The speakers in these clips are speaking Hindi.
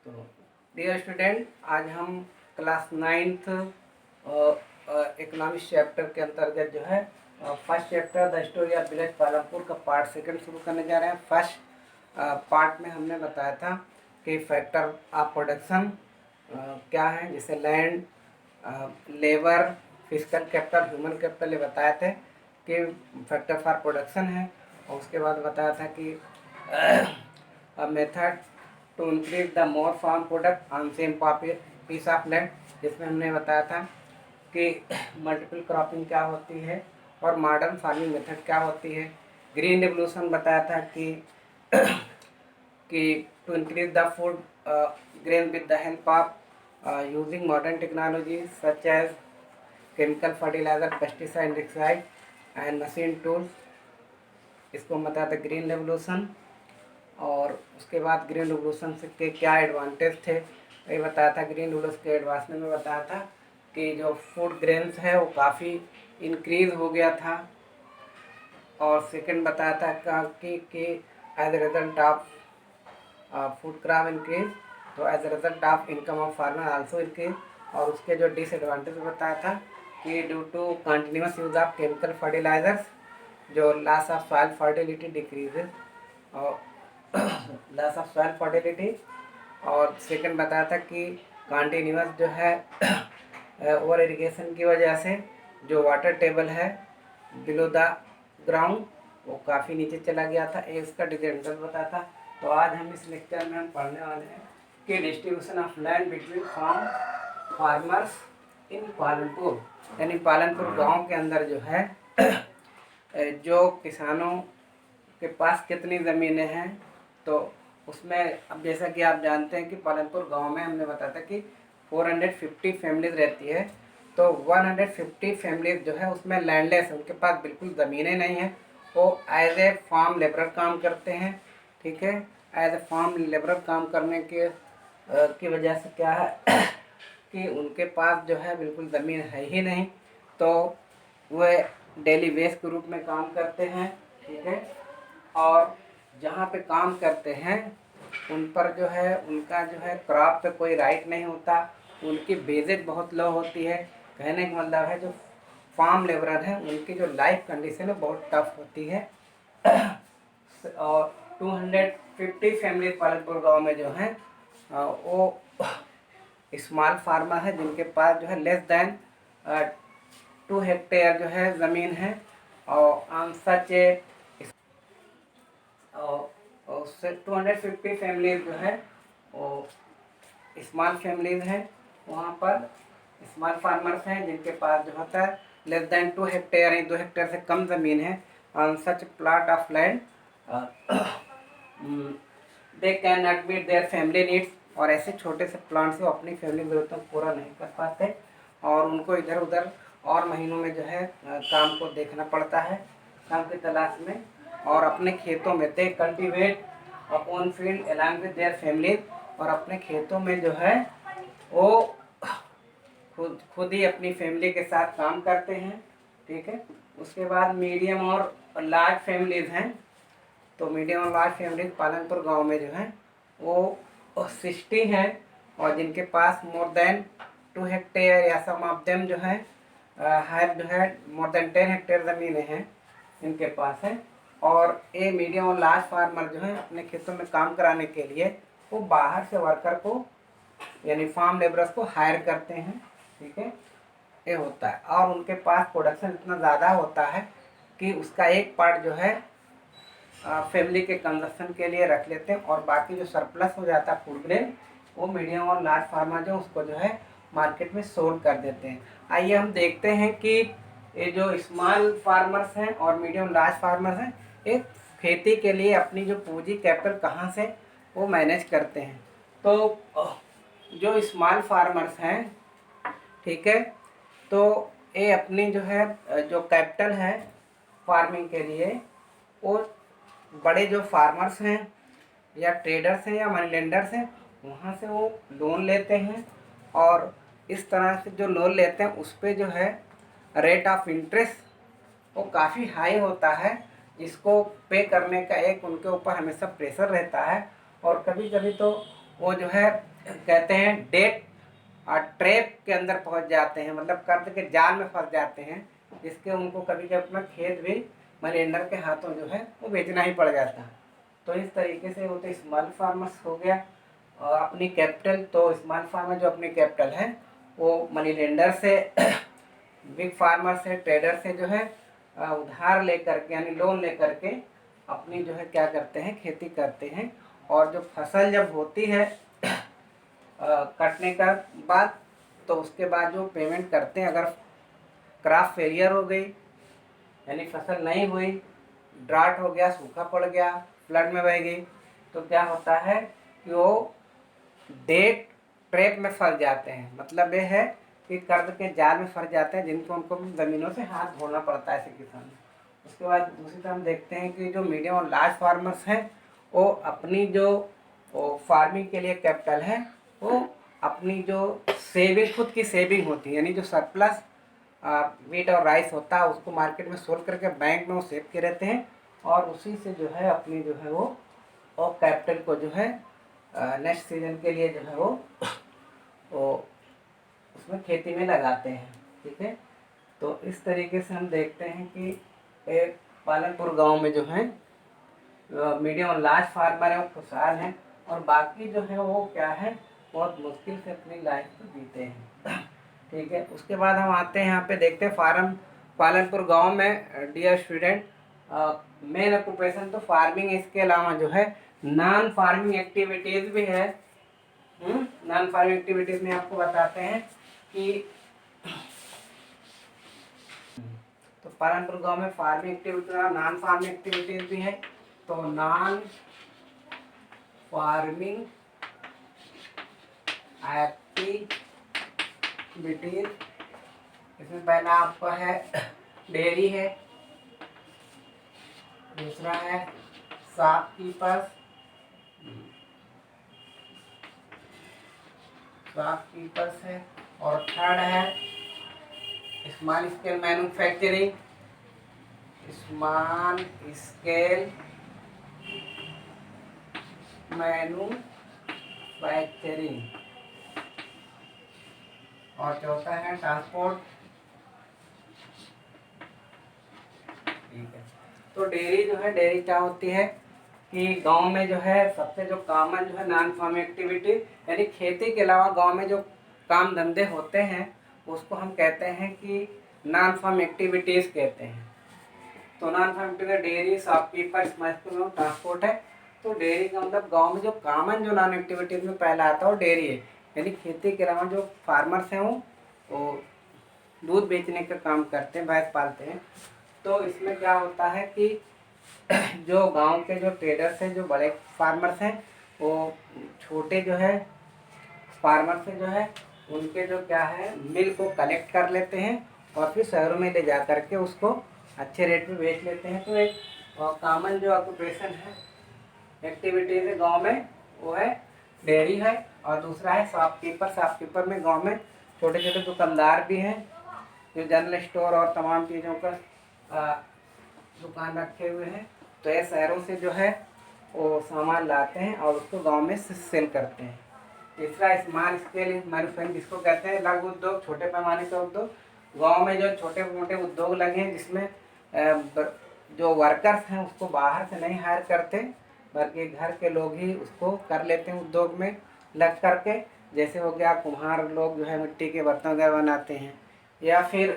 तो डियर स्टूडेंट, आज हम क्लास 9th इकोनॉमिक्स चैप्टर के अंतर्गत जो है first chapter the story of village Palampur का पार्ट सेकंड शुरू करने जा रहे हैं। फर्स्ट पार्ट में हमने बताया था कि फैक्टर ऑफ प्रोडक्शन क्या है, जैसे land, labour, physical capital, human capital, ये बताए थे कि फैक्टर फॉर प्रोडक्शन है। और उसके बाद बताया था कि method to increase the more farm product on same piece of land, जिसमें हमने बताया था कि मल्टीपल क्रॉपिंग क्या होती है और मॉडर्न फार्मिंग मेथड क्या होती है। ग्रीन रिवोल्यूशन बताया था कि to increase the food grain with the help of using modern technology such as chemical fertiliser, pesticide, insecticide and machine tools, इसको हम बताया था ग्रीन रेवोल्यूशन। और उसके बाद ग्रीन रेवोल्यूशन के क्या एडवांटेज थे ये बताया था। ग्रीन रेवोल्यूशन के एडवांस में बताया था कि जो फूड ग्रेन्स है वो काफ़ी इंक्रीज हो गया था। और सेकंड बताया था कि as a result of food crop increase, तो as a result of income of farmer also increase. और उसके जो डिसएडवांटेज बताया था कि due to continuous use of chemical fertilisers, जो loss of soil fertility decreases और लॉस ऑफ सॉइल फर्टिलिटी। और सेकंड बताया था कि कंटिन्यूस जो है ओवर इरिगेशन की वजह से जो वाटर टेबल है बिलो द ग्राउंड वो काफ़ी नीचे चला गया था, ये इसका डिसएडवांटेज बताया था। तो आज हम इस लेक्चर में हम पढ़ने वाले हैं कि distribution of land between farmers in Palanpur, यानी पालनपुर गांव के अंदर जो है जो किसानों के पास कितनी ज़मीनें हैं। तो उसमें अब जैसा कि आप जानते हैं कि पालनपुर गांव में हमने बताया था कि 450 फैमिलीज रहती है। तो 150 फैमिलीज जो है उसमें लैंडलेस, उनके पास बिल्कुल ज़मीनें नहीं हैं, वो एज ए फार्म लेबरर काम करते हैं। ठीक है, एज ए फार्म लेबरर काम करने के की वजह से क्या है कि उनके पास जो है बिल्कुल ज़मीन है ही नहीं, तो वह डेली वेज के रूप में काम करते हैं। ठीक है, और जहाँ पे काम करते हैं उन पर जो है उनका जो है क्रॉप पे कोई राइट नहीं होता, उनकी बेजेज बहुत लो होती है। कहने का मतलब है जो फार्म लेबरर हैं उनकी जो लाइफ कंडीशन है बहुत टफ होती है। और 250 फैमिली पालनपुर गांव में जो है वो स्मॉल फार्मर है जिनके पास जो है लेस देन 2 हेक्टेयर जो है ज़मीन है। और ऑन सच ए 250 फैमिलीज जो है वो स्मॉल फैमिलीज हैं, वहाँ पर स्मॉल फार्मर्स हैं जिनके पास जो होता है लेस देन 2 हेक्टेयर है, 2 हेक्टेयर से कम ज़मीन है। On such plot of land they can not meet their family needs, और ऐसे छोटे से प्लांट से वो अपनी फैमिली ज़रूरतों को पूरा नहीं कर पाते और उनको इधर उधर और महीनों में जो है काम को देखना पड़ता है, काम की तलाश में। और अपने खेतों में they cultivate upon field along with their family, और अपने खेतों में जो है वो खुद ही अपनी फैमिली के साथ काम करते हैं। ठीक है, उसके बाद मीडियम और लार्ज फैमिलीज हैं। तो मीडियम और लार्ज फैमिलीज पालनपुर गांव में जो है वो 60 हैं, और जिनके पास मोर देन 2 हेक्टेयर या सम ऑफ देम जो है जो है मोर देन 10 हेक्टेयर ज़मीनें हैं इनके पास है। और ये मीडियम और लार्ज फार्मर जो है अपने खेतों में काम कराने के लिए वो बाहर से वर्कर को यानी फार्म लेबरर्स को हायर करते हैं। ठीक है, ये होता है, और उनके पास प्रोडक्शन इतना ज़्यादा होता है कि उसका एक पार्ट जो है फैमिली के कंजप्शन के लिए रख लेते हैं, और बाकी जो सरप्लस हो जाता है फूड ग्रेन वो मीडियम और लार्ज फार्मर जो उसको जो है मार्केट में सोल्ड कर देते हैं। आइए हम देखते हैं कि ये जो स्मॉल फार्मर्स हैं और मीडियम लार्ज फार्मर्स हैं ये खेती के लिए अपनी जो पूंजी कैपिटल कहाँ से वो मैनेज करते हैं। तो जो स्मॉल फार्मर्स हैं, ठीक है, तो ये अपनी जो है जो कैपिटल है फार्मिंग के लिए वो बड़े जो फार्मर्स हैं या ट्रेडर्स हैं या मनी लेंडर्स हैं वहाँ से वो लोन लेते हैं, और इस तरह से जो लोन लेते हैं उस पर जो है रेट ऑफ इंटरेस्ट वो काफ़ी हाई होता है, जिसको पे करने का एक उनके ऊपर हमेशा प्रेशर रहता है। और कभी कभी तो वो जो है कहते हैं डेट और ट्रैप के अंदर पहुंच जाते हैं, मतलब कर्ज के जाल में फंस जाते हैं, जिसके उनको कभी कभी अपना खेत भी मनी लेंडर के हाथों जो है वो बेचना ही पड़ जाता है। तो इस तरीके से वो तो स्मॉल फार्मर्स हो गया। और अपनी कैपिटल, तो स्मॉल फार्मर जो अपनी कैपिटल है वो मनी लेंडर से बिग फार्मर से, ट्रेडर से जो है उधार लेकर के यानी लोन लेकर के अपनी जो है क्या करते हैं, खेती करते हैं। और जो फसल जब होती है कटने का बाद, तो उसके बाद जो पेमेंट करते हैं, अगर क्रॉप फेलियर हो गई यानी फसल नहीं हुई, ड्राट हो गया, सूखा पड़ गया, फ्लड में बह गई, तो क्या होता है कि वो डेट ट्रैप में फंस जाते हैं। मतलब ये है कि कर्ज के जाल में फंस जाते हैं, जिनको उनको ज़मीनों से हाथ धोना पड़ता है ऐसे किसान। उसके बाद दूसरी तरफ हम देखते हैं कि जो मीडियम और लार्ज फार्मर्स हैं वो अपनी जो फार्मिंग के लिए कैपिटल है वो अपनी जो सेविंग, खुद की सेविंग होती है, यानी जो सरप्लस वीट और राइस होता है उसको मार्केट में सोल्व करके बैंक में वो सेव के रहते हैं, और उसी से जो है अपनी जो है वो और कैपिटल को जो है नेक्स्ट सीजन के लिए जो है वो उसमें खेती में लगाते हैं। ठीक है, तो इस तरीके से हम देखते हैं कि एक पालनपुर गांव में जो है मीडियम और लार्ज फार्मर है वो खुशहाल हैं, और बाकी जो है वो क्या है, बहुत मुश्किल से अपनी लाइफ को जीते हैं। ठीक है, उसके बाद हम आते हैं यहाँ पे देखते हैं पालनपुर गांव में डियर स्टूडेंट, मेन ऑक्यूपेशन तो फार्मिंग, इसके अलावा जो है नॉन फार्मिंग एक्टिविटीज़ भी है। नॉन फार्मिंग एक्टिविटीज़ में आपको बताते हैं कि तो पालनपुर गांव में फार्मिंग एक्टिविटी और नॉन फार्मिंग एक्टिविटीज़ भी है। तो नॉन फार्मिंग एक्टिविटीज, इसमें पहला आपका है डेयरी है, दूसरा है शॉपकीपर्स है, और थर्ड है small scale manufacturing, small scale manufacturing, और चौथा है ट्रांसपोर्ट। ठीक है, तो डेयरी जो है, डेयरी क्या होती है कि गांव में जो है सबसे जो कॉमन जो है नॉन फार्मिंग एक्टिविटी, यानी खेती के अलावा गांव में जो काम धंधे होते हैं उसको हम कहते हैं कि नॉन फार्म एक्टिविटीज़ कहते हैं। तो non farm activity dairy, shopkeeper, small transport है। तो डेयरी का मतलब गांव में जो कॉमन जो नॉन एक्टिविटीज़ में पहला आता है वो डेयरी है, यानी खेती के अलावा जो फार्मर्स हैं वो दूध बेचने का काम करते हैं, भैंस पालते हैं। तो इसमें क्या होता है कि जो गांव के जो ट्रेडर्स हैं, जो बड़े फार्मर्स हैं, वो छोटे जो है फार्मर से जो है उनके जो क्या है मिल को कलेक्ट कर लेते हैं, और फिर शहरों में ले जा करके उसको अच्छे रेट में बेच लेते हैं। तो एक कॉमन जो ऑक्यूपेशन है, एक्टिविटीज है गांव में, वो है डेयरी है, और दूसरा है शॉपकीपर। शॉपकीपर में गांव में छोटे छोटे दुकानदार भी हैं जो जनरल स्टोर और तमाम चीज़ों का दुकान रखे हुए हैं। तो ये शहरों से जो है वो सामान लाते हैं और उसको गांव में सेल करते हैं। तीसरा स्मॉल स्केल मैन्युफैक्चरिंग, जिसको कहते हैं लघु उद्योग, छोटे पैमाने का उद्योग। गांव में जो छोटे मोटे उद्योग लगे हैं जिसमें जो वर्कर्स हैं उसको बाहर से नहीं हायर करते, बल्कि घर के लोग ही उसको कर लेते हैं उद्योग में लग करके। जैसे हो गया कुम्हार लोग जो है मिट्टी के बर्तन वगैरह बनाते हैं, या फिर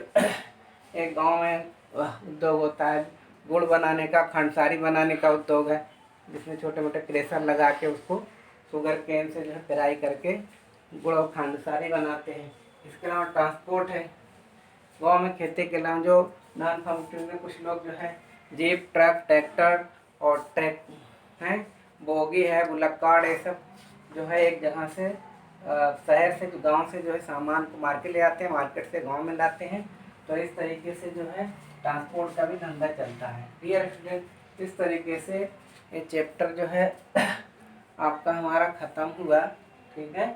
एक गांव में उद्योग होता है गुड़ बनाने का, खंडसारी बनाने का उद्योग है, जिसमें छोटे मोटे क्रेशर लगा के उसको शुगर केन से जो है पेराई करके गुड़ और खंडसारी बनाते हैं। इसके अलावा ट्रांसपोर्ट है। गांव में खेती के अलावा जो नॉन फार्मिंग में कुछ लोग जो है जीप, ट्रक, ट्रैक्टर और ट्रैक हैं, बोगी है, बुलक कार्ड, ये सब जो है एक जगह से शहर से, गांव से जो है सामान को मार्केट ले आते हैं, मार्केट से गांव में लाते हैं। तो इस तरीके से जो है ट्रांसपोर्ट का भी धंधा चलता है। डियर स्टूडेंट, इस तरीके से ये चैप्टर जो है आपका हमारा ख़त्म हुआ। ठीक है।